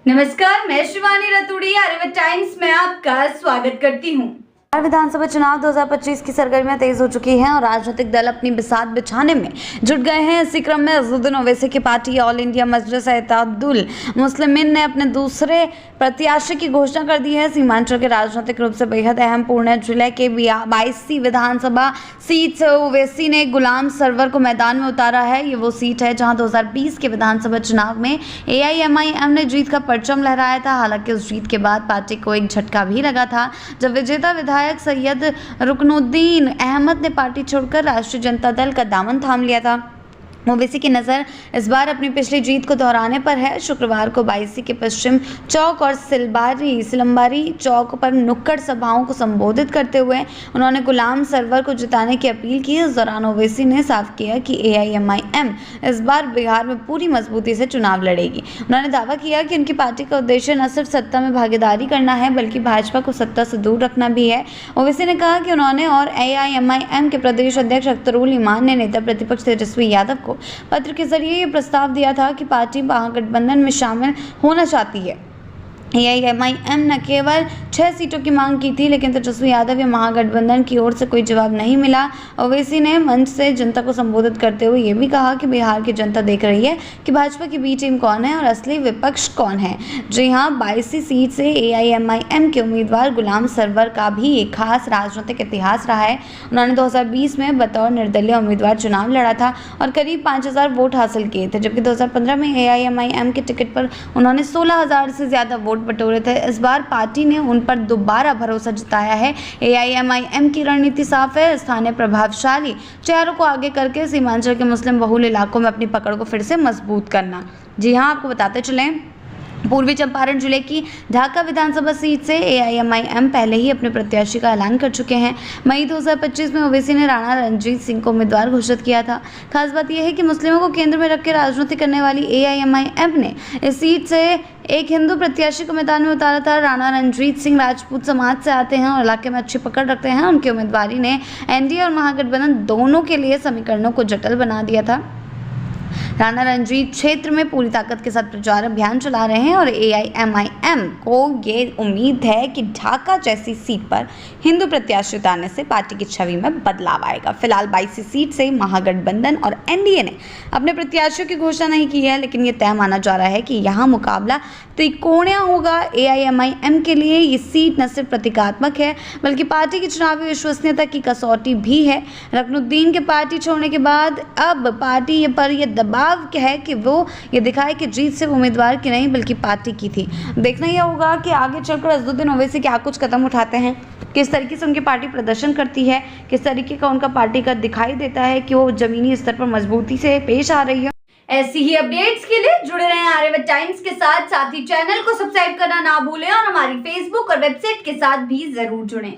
नमस्कार, मैं शिवानी रतूड़ी आर्यभट्ट टाइम्स में आपका स्वागत करती हूँ। विधानसभा चुनाव 2025 की सरगर्मियां तेज हो चुकी हैं और राजनीतिक दल अपनी बिसात बिछाने में जुट गए हैं। इसी क्रम में अज़दुद्दीन ओवैसी की पार्टी ऑल इंडिया मजलिस इत्तेहादुल मुस्लिमीन ने अपने दूसरे प्रत्याशी की घोषणा कर दी है। सीमांचल के राजनीतिक रूप से बेहद अहम पूर्णिया जिले के 22 विधानसभा सीट से ओवैसी ने गुलाम सरवर को मैदान में उतारा है। ये वो सीट है जहां 2020 के विधानसभा चुनाव में AIMIM ने जीत का परचम लहराया था। हालांकि उस जीत के बाद पार्टी को एक झटका भी लगा था जब विजेता विधायक सैयद रुकनुद्दीन अहमद ने पार्टी छोड़कर राष्ट्रीय जनता दल का दामन थाम लिया था। ओवैसी की नज़र इस बार अपनी पिछली जीत को दोहराने पर है। शुक्रवार को 22 के पश्चिम चौक और सिलम्बारी चौक पर नुक्कड़ सभाओं को संबोधित करते हुए उन्होंने गुलाम सरवर को जिताने की अपील की। इस दौरान ओवैसी ने साफ किया कि AIMIM इस बार बिहार में पूरी मजबूती से चुनाव लड़ेगी। उन्होंने दावा किया कि उनकी पार्टी का उद्देश्य न सिर्फ सत्ता में भागीदारी करना है बल्कि भाजपा को सत्ता से दूर रखना भी है। ओवैसी ने कहा कि उन्होंने और AIMIM के प्रदेश अध्यक्ष अख्तरुल इमान ने नेता प्रतिपक्ष तेजस्वी यादव को पत्र के जरिए ये प्रस्ताव दिया था कि पार्टी महागठबंधन में शामिल होना चाहती है। AIMIM न केवल 6 सीटों की मांग की थी, लेकिन तेजस्वी यादव या महागठबंधन की ओर से कोई जवाब नहीं मिला। ओवैसी ने मंच से जनता को संबोधित करते हुए ये भी कहा कि बिहार की जनता देख रही है कि भाजपा की बी टीम कौन है और असली विपक्ष कौन है। जी हाँ, 22 सीट से AIMIM के उम्मीदवार गुलाम सरवर का भी एक खास राजनीतिक इतिहास रहा है। उन्होंने 2020 में बतौर निर्दलीय उम्मीदवार चुनाव लड़ा था और करीब 5000 वोट हासिल किए थे, जबकि 2015 में AIMIM के टिकट पर उन्होंने 16000 से ज़्यादा वोट बटोरे थे। इस बार पार्टी ने उन पर दोबारा भरोसा जताया है। AIMIM की रणनीति साफ है, स्थानीय प्रभावशाली चेहरों को आगे करके सीमांचल के मुस्लिम बहुल इलाकों में अपनी पकड़ को फिर से मजबूत करना। जी हाँ, आपको बताते चलें, पूर्वी चंपारण जिले की ढाका विधानसभा सीट से AIMIM पहले ही अपने प्रत्याशी का ऐलान कर चुके हैं। मई 2025 में ओवैसी ने राणा रणजीत सिंह को उम्मीदवार घोषित किया था। खास बात यह है कि मुस्लिमों को केंद्र में रख के राजनीति करने वाली AIMIM ने इस सीट से एक हिंदू प्रत्याशी को मैदान में उतारा था। राणा रणजीत सिंह राजपूत समाज से आते हैं और इलाके में अच्छी पकड़ रखते हैं। उनकी उम्मीदवारी ने NDA और महागठबंधन दोनों के लिए समीकरणों को जटिल बना दिया था। राणा रणजीत क्षेत्र में पूरी ताकत के साथ प्रचार अभियान चला रहे हैं और AIMIM को ये उम्मीद है कि ढाका जैसी सीट पर हिंदू प्रत्याशी उतारने से पार्टी की छवि में बदलाव आएगा। फिलहाल 22 सीट से महागठबंधन और NDA ने अपने प्रत्याशियों की घोषणा नहीं की है, लेकिन ये तय माना जा रहा है कि यहाँ मुकाबला त्रिकोणीय होगा। AIMIM के लिए ये सीट न सिर्फ प्रतीकात्मक है बल्कि पार्टी की चुनावी विश्वसनीयता की कसौटी भी है। रुकनुद्दीन के पार्टी छोड़ने के बाद अब पार्टी पर यह दबाव है कि वो ये दिखाए कि जीत सिर्फ उम्मीदवार की नहीं बल्कि पार्टी की थी। देखना यह होगा कि आगे चलकर अज़दुद्दीन ओवैसी क्या कुछ कदम उठाते हैं, किस तरीके से उनकी पार्टी प्रदर्शन करती है, किस तरीके का उनका पार्टी का दिखाई देता है कि वो जमीनी स्तर पर मजबूती से पेश आ रही है। ऐसी ही अपडेट्स के लिए जुड़े रहें आर्यभट्ट टाइम्स के साथ ही चैनल को सब्सक्राइब करना ना भूलें और हमारी फेसबुक और वेबसाइट के साथ भी जरूर जुड़ें।